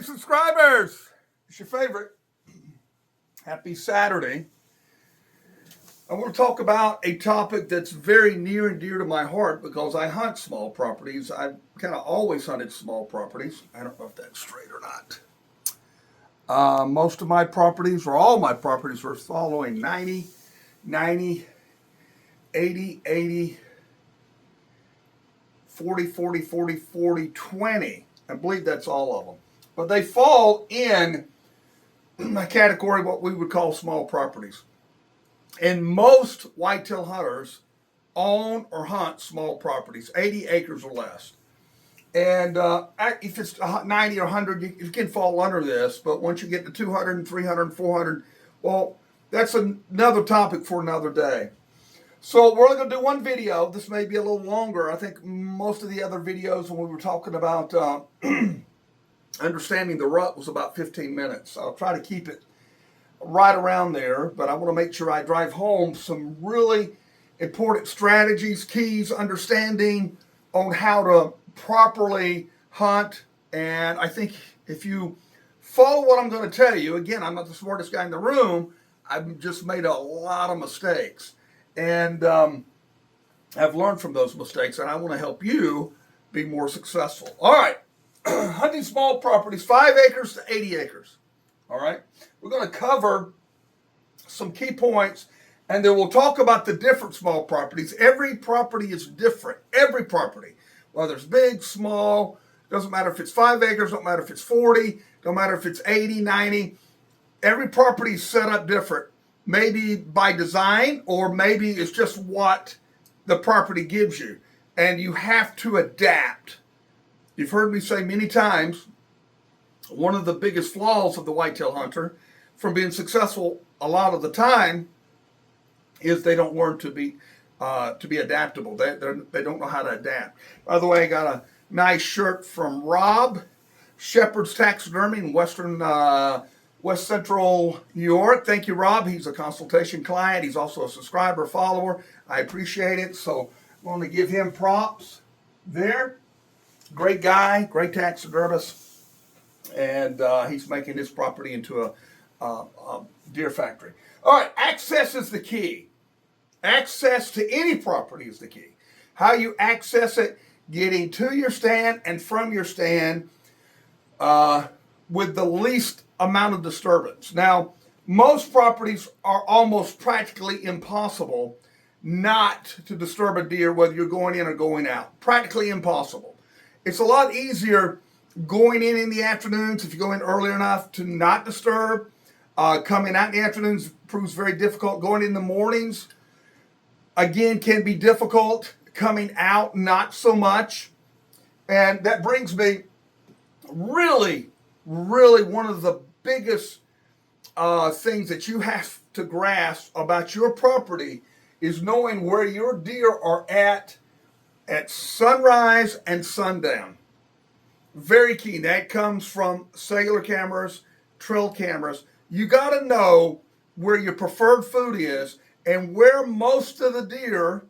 subscribers. It's your favorite. Happy Saturday. I want to talk about a topic that's very near and dear to my heart because I hunt small properties. I've kind of always hunted small properties. I don't know if that's straight or not. Most of my properties, or all my properties, are following 90, 90, 80, 80, 40, 40, 40, 40, 20. I believe that's all of them. But they fall in a category of what we would call small properties. And most whitetail hunters own or hunt small properties, 80 acres or less. And if it's 90 or 100, you can fall under this. But once you get to 200 and 300 and 400, well, that's another topic for another day. So we're only going to do one video. This may be a little longer. I think most of the other videos when we were talking about understanding the rut was about 15 minutes. I'll try to keep it right around there, but I want to make sure I drive home some really important strategies, keys, understanding on how to properly hunt. And I think if you follow what I'm going to tell you, again, I'm not the smartest guy in the room. I've just made a lot of mistakes. And I've learned from those mistakes, and I want to help you be more successful. All right. Hunting small properties, 5 acres to 80 acres. All right. We're going to cover some key points, and then we'll talk about the different small properties. Every property is different. Every property, whether it's big, small, doesn't matter if it's 5 acres, don't matter if it's 40, don't matter if it's 80, 90. Every property is set up different. Maybe by design, or maybe it's just what the property gives you. And you have to adapt. You've heard me say many times, one of the biggest flaws of the whitetail hunter from being successful a lot of the time is they don't learn to be adaptable. They don't know how to adapt. By the way, I got a nice shirt from Rob, Shepherd's Taxidermy in West Central New York. Thank you, Rob. He's a consultation client. He's also a subscriber, follower. I appreciate it. So I want to give him props there. Great guy, great taxidermist. And he's making this property into a deer factory. All right, access is the key. Access to any property is the key. How you access it, getting to your stand and from your stand with the least amount of disturbance. Now, most properties are almost practically impossible not to disturb a deer, whether you're going in or going out. Practically impossible. It's a lot easier going in the afternoons, if you go in early enough, to not disturb. Coming out in the afternoons proves very difficult. Going in the mornings, again, can be difficult. Coming out, not so much. And that brings me really one of the biggest things that you have to grasp about your property is knowing where your deer are at sunrise and sundown. Very key. That comes from cellular cameras, trail cameras. You got to know where your preferred food is and where most of the deer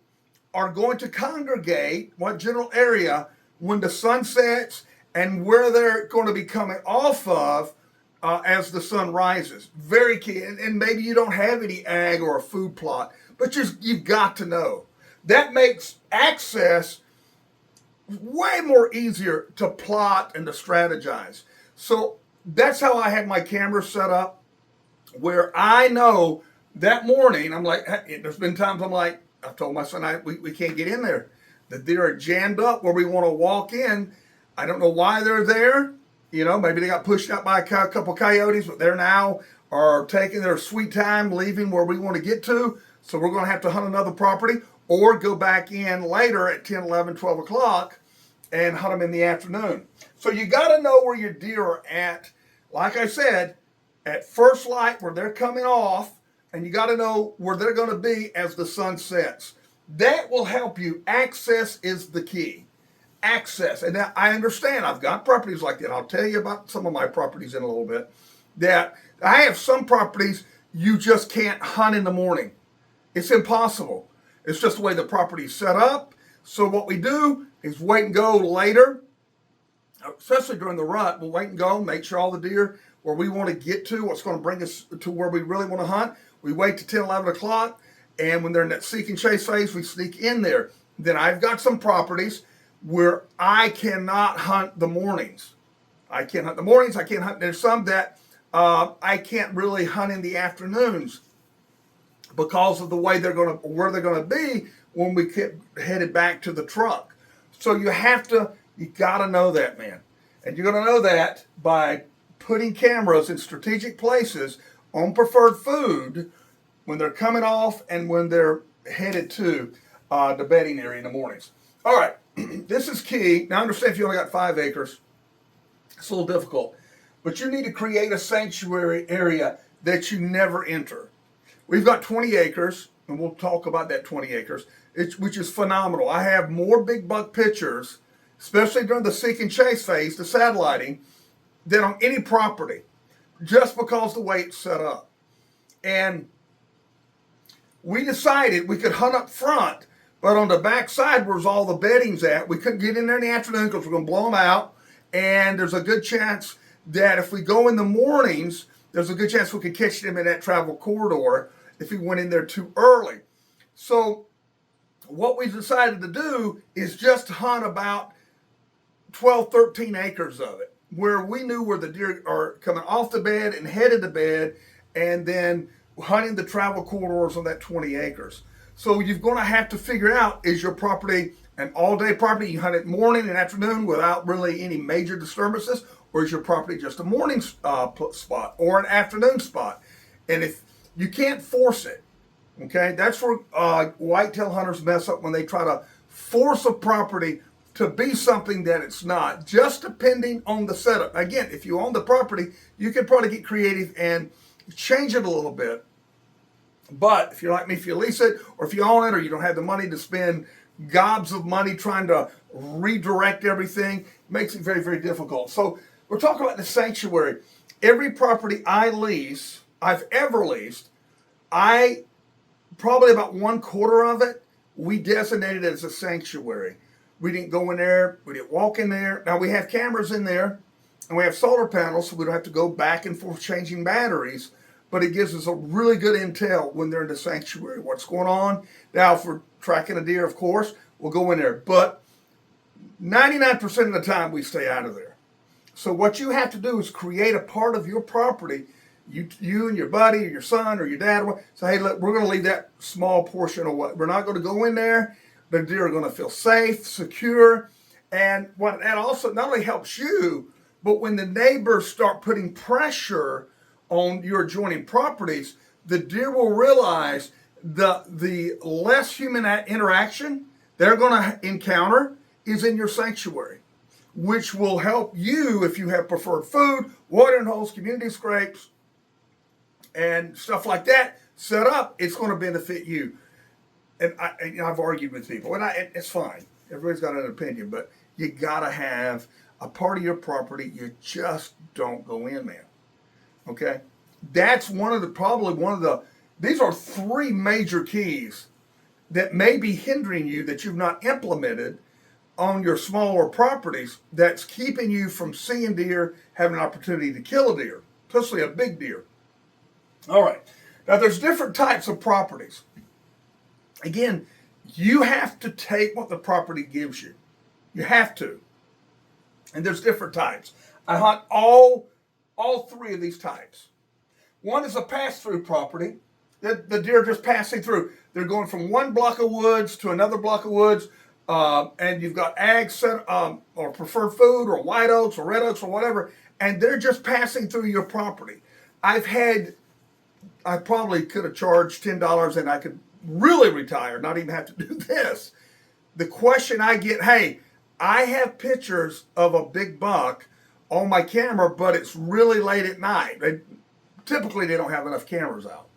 are going to congregate, what general area, when the sun sets, and where they're going to be coming off of as the sun rises. Very key. And maybe you don't have any ag or a food plot, but you've got to know. That makes access way more easier to plot and to strategize. So that's how I had my camera set up, where I know that morning, I'm like, there's been times I'm like, I've told my son, we can't get in there. The deer are jammed up where we want to walk in. I don't know why they're there. You know, maybe they got pushed out by a couple coyotes, but they're now are taking their sweet time leaving where we want to get to. So we're going to have to hunt another property or go back in later at 10, 11, 12 o'clock and hunt them in the afternoon. So you got to know where your deer are at, like I said, at first light where they're coming off, and you got to know where they're going to be as the sun sets. That will help you. Access is the key. Access. And now I understand I've got properties like that. I'll tell you about some of my properties in a little bit. That I have some properties you just can't hunt in the morning. It's impossible. It's just the way the property's set up. So what we do is wait and go later. especially during the rut, we'll wait and go, make sure all the deer where we want to get to, what's going to bring us to where we really want to hunt. We wait to 10, 11 o'clock, and when they're in that seek and chase phase, we sneak in there. Then I've got some properties where I cannot hunt the mornings. I can't hunt the mornings. I can't hunt. There's some that I can't really hunt in the afternoons because of the way where they're gonna be when we get headed back to the truck. So you gotta know that, man, and you're gonna know that by putting cameras in strategic places on preferred food when they're coming off and when they're headed to the bedding area in the mornings. All right, this is key. Now, understand if you only got 5 acres, it's a little difficult, but you need to create a sanctuary area that you never enter. We've got 20 acres, and we'll talk about that 20 acres, which is phenomenal. I have more big buck pictures, especially during the seek and chase phase, the satelliting, than on any property, just because the way it's set up. And we decided we could hunt up front, but on the back side where's all the bedding's at, we couldn't get in there in the afternoon because we're going to blow them out. And there's a good chance that if we go in the mornings, there's a good chance we could catch them in that travel corridor if we went in there too early. So what we decided to do is just hunt about 12, 13 acres of it, where we knew where the deer are coming off the bed and headed to bed, and then hunting the travel corridors on that 20 acres. So you're going to have to figure out, is your property an all-day property? You hunt it morning and afternoon without really any major disturbances, or is your property just a morning spot or an afternoon spot? And if you can't force it, okay, that's where whitetail hunters mess up, when they try to force a property to be something that it's not, just depending on the setup. Again, if you own the property, you can probably get creative and change it a little bit. But if you're like me, if you lease it, or if you own it, or you don't have the money to spend gobs of money trying to redirect everything, it makes it very, very difficult. So we're talking about the sanctuary. Every property I've ever leased, probably about 1/4 of it, we designated as a sanctuary. We didn't go in there, we didn't walk in there. Now we have cameras in there, and we have solar panels, so we don't have to go back and forth changing batteries, but it gives us a really good intel when they're in the sanctuary, what's going on. Now, if we're tracking a deer, of course, we'll go in there, but 99% of the time we stay out of there. So what you have to do is create a part of your property, you and your buddy or your son or your dad, say, hey, look, we're going to leave that small portion away. We're not going to go in there. The deer are going to feel safe, secure, and what that also not only helps you, but when the neighbors start putting pressure on your adjoining properties, the deer will realize the less human interaction they're going to encounter is in your sanctuary, which will help you if you have preferred food, watering holes, community scrapes, and stuff like that set up. It's going to benefit you. And I've argued with people, and it's fine. Everybody's got an opinion, but you got to have a part of your property you just don't go in, man. Okay? That's these are 3 major keys that may be hindering you that you've not implemented on your smaller properties, that's keeping you from seeing deer, having an opportunity to kill a deer, especially a big deer. All right. Now, there's different types of properties. Again, you have to take what the property gives you. You have to. And there's different types. I hunt all 3 of these types. One is a pass-through property. The deer are just passing through. They're going from one block of woods to another block of woods, and you've got ag set, or preferred food, or white oaks, or red oaks, or whatever, and they're just passing through your property. I probably could have charged $10 and I could really retire, not even have to do this. The question I get, hey, I have pictures of a big buck on my camera, but it's really late at night. Typically, they don't have enough cameras out,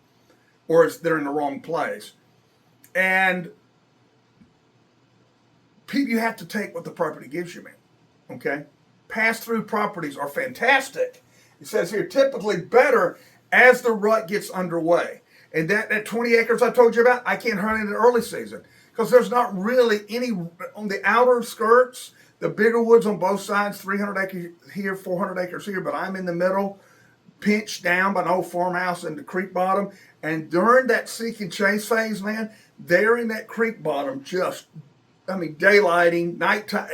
or they're in the wrong place. And you have to take what the property gives you, man. Okay? Pass-through properties are fantastic. It says here, typically better as the rut gets underway. And that 20 acres I told you about, I can't hunt in the early season because there's not really any on the outer skirts. the bigger woods on both sides, 300 acres here, 400 acres here, but I'm in the middle, pinched down by an old farmhouse in the creek bottom. And during that seek and chase phase, man, they're in that creek bottom, just, I mean, daylighting, nighttime,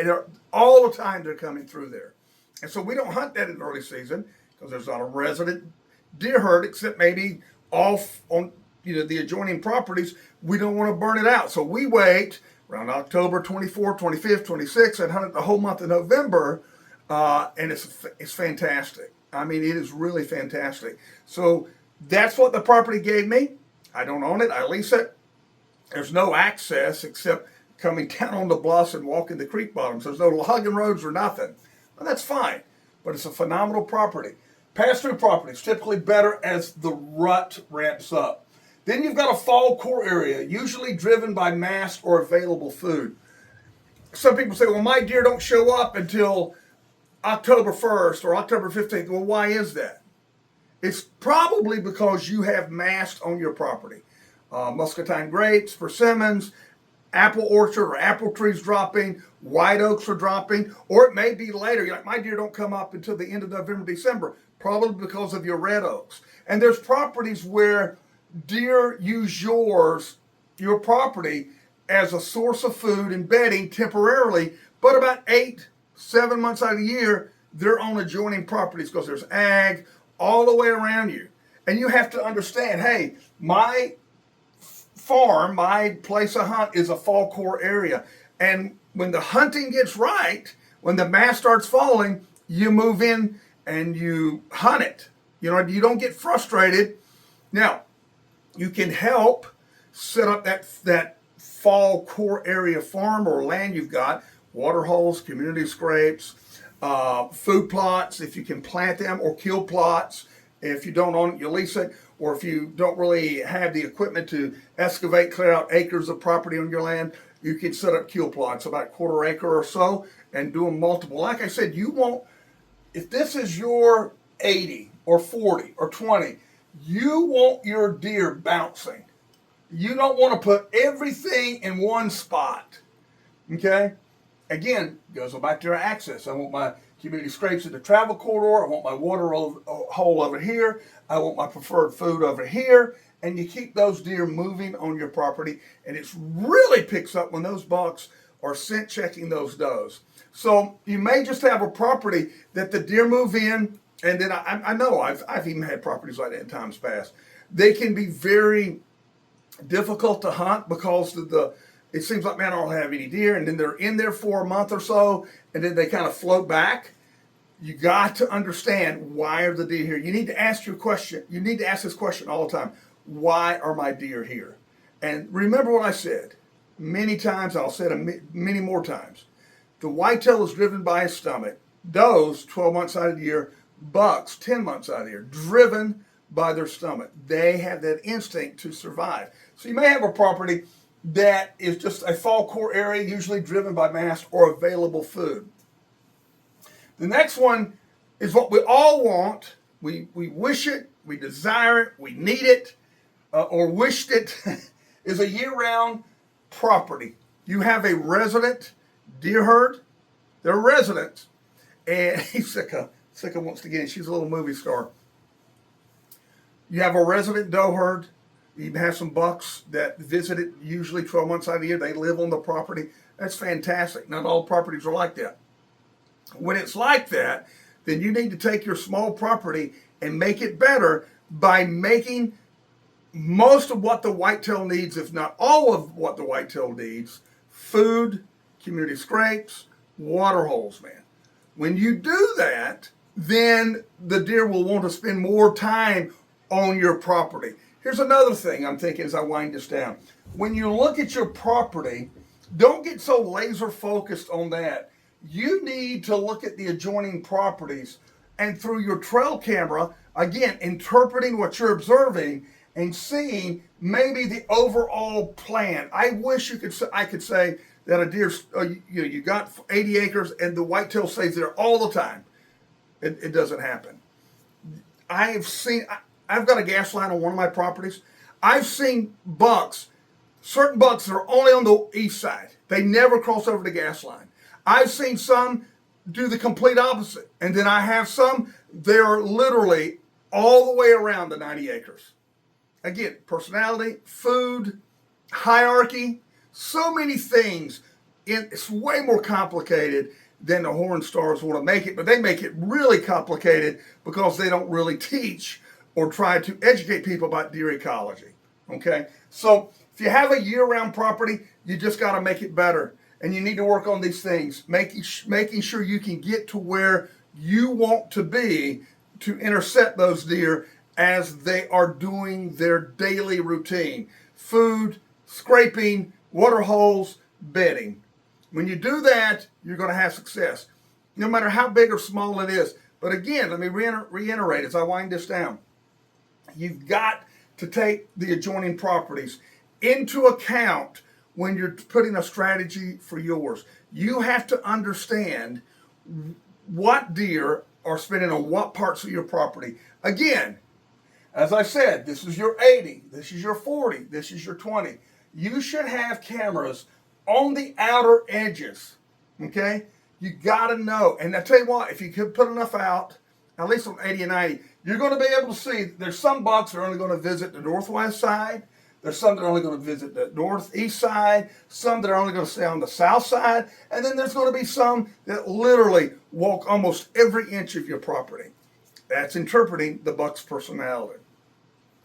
all the time they're coming through there. And so we don't hunt that in the early season because there's not a resident deer herd, except maybe off on the adjoining properties. We don't want to burn it out. So we wait around October 24th, 25th, 26th, and hunt it the whole month of November. And it's fantastic. I mean, it is really fantastic. So that's what the property gave me. I don't own it. I lease it. There's no access except coming down on the bluffs and walking the creek bottoms. There's no logging roads or nothing. Well, that's fine, but it's a phenomenal property. Pass-through property is typically better as the rut ramps up. Then you've got a fall core area, usually driven by mast or available food. Some people say, well, my deer don't show up until October 1st or October 15th. Well, why is that? It's probably because you have mast on your property. Muscatine grapes, persimmons, apple orchard or apple trees dropping, white oaks are dropping, or it may be later. You're like, my deer don't come up until the end of November, December, probably because of your red oaks. And there's properties where deer use your property as a source of food and bedding temporarily, but about 7 months out of the year, they're on adjoining properties because there's ag all the way around you. And you have to understand, hey, my farm, my place of hunt is a fall core area. And when the hunting gets right, when the mast starts falling, you move in and you hunt it. You don't get frustrated. Now, you can help set up that fall core area farm or land you've got, water holes, community scrapes, food plots, if you can plant them, or kill plots. If you don't own it, you lease it. Or if you don't really have the equipment to excavate, clear out acres of property on your land, you can set up kill plots, about a quarter acre or so, and do them multiple. Like I said, if this is your 80 or 40 or 20, you want your deer bouncing. You don't want to put everything in one spot, okay? Again, goes back to your access. I want my community scrapes in the travel corridor. I want my water hole over here. I want my preferred food over here. And you keep those deer moving on your property. And it really picks up when those bucks are scent checking those does. So you may just have a property that the deer move in. And then I know I've even had properties like that in times past. They can be very difficult to hunt because it seems like, man, I don't have any deer, and then they're in there for a month or so, and then they kind of float back. You got to understand, why are the deer here? You need to ask your question. You need to ask this question all the time. Why are my deer here? And remember what I said many times. I'll say it many more times. The whitetail is driven by his stomach. Does 12 months out of the year, bucks 10 months out of the year, driven by their stomach. They have that instinct to survive. So you may have a property that is just a fall core area, usually driven by mast or available food. The next one is what we all want. We wish it, we desire it, we need it, or wished it, is a year-round property. You have a resident deer herd. They're residents. And Sika wants to get in. She's a little movie star. You have a resident doe herd. You have some bucks that visit it usually 12 months out of the year. They live on the property. That's fantastic. Not all properties are like that. When it's like that, then you need to take your small property and make it better by making most of what the whitetail needs, if not all of what the whitetail needs, food, community scrapes, water holes, man. When you do that, then the deer will want to spend more time on your property. Here's another thing I'm thinking as I wind this down. When you look at your property, don't get so laser focused on that. You need to look at the adjoining properties, and through your trail camera, again, interpreting what you're observing and seeing maybe the overall plan. I wish I could say that a deer, you got 80 acres and the whitetail stays there all the time. It doesn't happen. I've got a gas line on one of my properties. I've seen certain bucks that are only on the east side. They never cross over the gas line. I've seen some do the complete opposite. And then I have some, they're literally all the way around the 90 acres. Again, personality, food, hierarchy, so many things. It's way more complicated than the Horn Stars want to make it, but they make it really complicated because they don't really teach or try to educate people about deer ecology. Okay? So if you have a year-round property, you just got to make it better. And you need to work on these things, making sure you can get to where you want to be to intercept those deer as they are doing their daily routine. Food, scraping, water holes, bedding. When you do that, you're going to have success, no matter how big or small it is. But again, let me reiterate as I wind this down. You've got to take the adjoining properties into account when you're putting a strategy for yours. You have to understand what deer are spending on what parts of your property. Again, as I said, this is your 80, this is your 40, this is your 20. You should have cameras on the outer edges, okay? You got to know. And I tell you what, if you could put enough out, at least on 80 and 90, you're going to be able to see there's some bucks that are only going to visit the northwest side. There's some that are only going to visit the northeast side, some that are only going to stay on the south side, and then there's going to be some that literally walk almost every inch of your property. That's interpreting the buck's personality.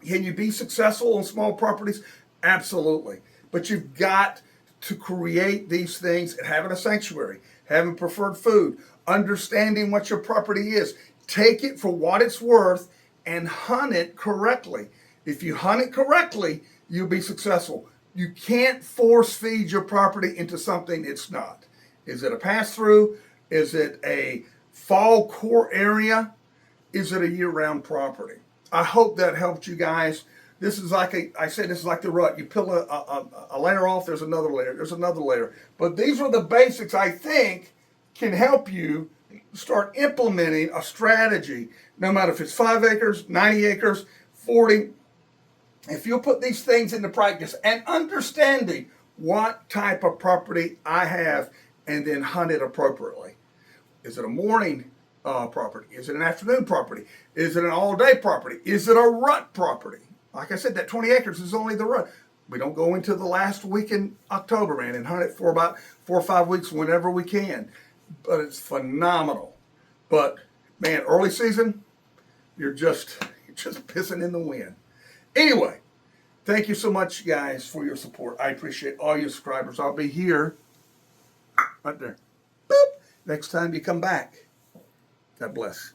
Can you be successful on small properties? Absolutely. But you've got to create these things and having a sanctuary, having preferred food, understanding what your property is. Take it for what it's worth and hunt it correctly. If you hunt it correctly, you'll be successful. You can't force feed your property into something it's not. Is it a pass-through? Is it a fall core area? Is it a year-round property? I hope that helped you guys. This is like this is like the rut. You peel a layer off, there's another layer, there's another layer. But these are the basics I think can help you start implementing a strategy, no matter if it's 5 acres, 90 acres, 40. If you'll put these things into practice and understanding what type of property I have and then hunt it appropriately. Is it a morning property? Is it an afternoon property? Is it an all-day property? Is it a rut property? Like I said, that 20 acres is only the rut. We don't go into the last week in October, man, and hunt it for about 4 or 5 weeks whenever we can. But it's phenomenal. But, man, early season, you're just pissing in the wind. Anyway, thank you so much, guys, for your support. I appreciate all your subscribers. I'll be here, right there, boop, next time you come back. God bless.